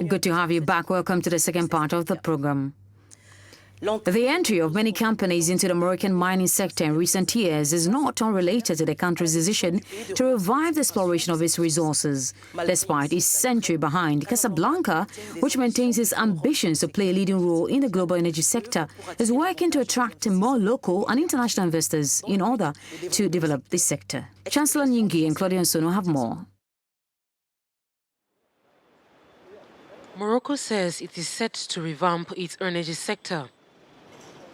Good to have you back. Welcome to the second part of the program. The entry of many companies into the Moroccan mining sector in recent years is not unrelated to the country's decision to revive the exploration of its resources. Despite its century behind, Casablanca, which maintains its ambitions to play a leading role in the global energy sector, is working to attract more local and international investors in order to develop this sector. Chancellor Nyingi and Claudia Nsono have more. Morocco says it is set to revamp its energy sector.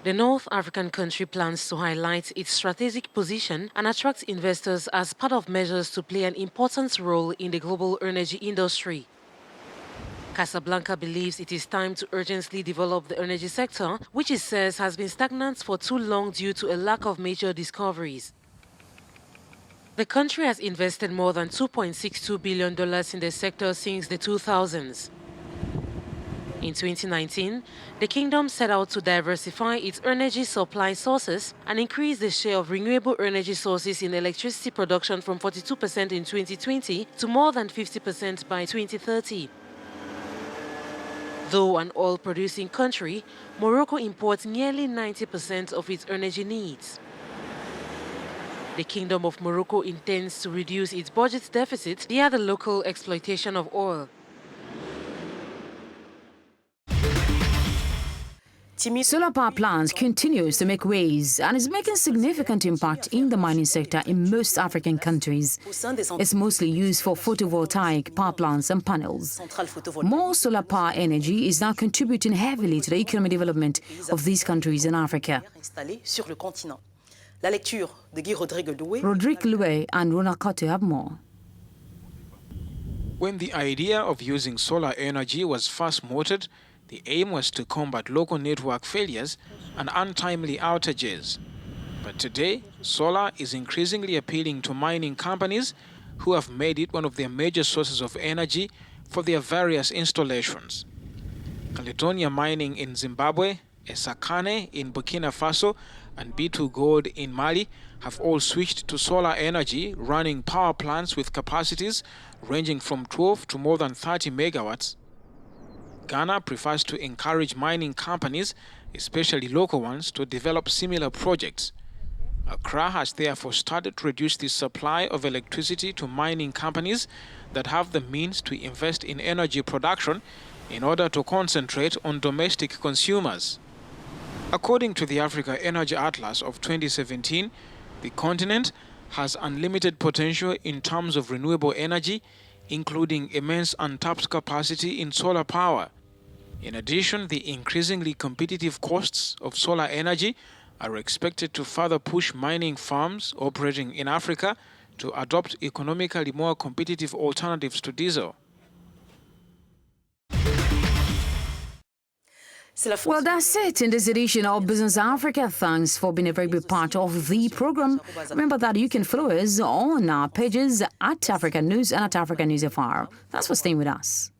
The North African country plans to highlight its strategic position and attract investors as part of measures to play an important role in the global energy industry. Casablanca believes it is time to urgently develop the energy sector, which it says has been stagnant for too long due to a lack of major discoveries. The country has invested more than $2.62 billion in the sector since the 2000s. In 2019, the kingdom set out to diversify its energy supply sources and increase the share of renewable energy sources in electricity production from 42% in 2020 to more than 50% by 2030. Though an oil-producing country, Morocco imports nearly 90% of its energy needs. The Kingdom of Morocco intends to reduce its budget deficit via the local exploitation of oil. Solar power plants continues to make waves and is making significant impact in the mining sector in most African countries. It's mostly used for photovoltaic power plants and panels. More solar power energy is now contributing heavily to the economic development of these countries in Africa. Rodrigue Louet and Ronald Kotte have more. When the idea of using solar energy was first mooted, the aim was to combat local network failures and untimely outages. But today, solar is increasingly appealing to mining companies who have made it one of their major sources of energy for their various installations. Caledonia Mining in Zimbabwe, Esakane in Burkina Faso, and B2 Gold in Mali have all switched to solar energy, running power plants with capacities ranging from 12 to more than 30 megawatts. Ghana prefers to encourage mining companies, especially local ones, to develop similar projects. Accra has therefore started to reduce the supply of electricity to mining companies that have the means to invest in energy production in order to concentrate on domestic consumers. According to the Africa Energy Atlas of 2017, the continent has unlimited potential in terms of renewable energy, including immense untapped capacity in solar power. In addition, the increasingly competitive costs of solar energy are expected to further push mining firms operating in Africa to adopt economically more competitive alternatives to diesel. Well, that's it in this edition of Business Africa. Thanks for being a very big part of the program. Remember that you can follow us on our pages at Africanews and at Africanews FR. Thanks for staying with us.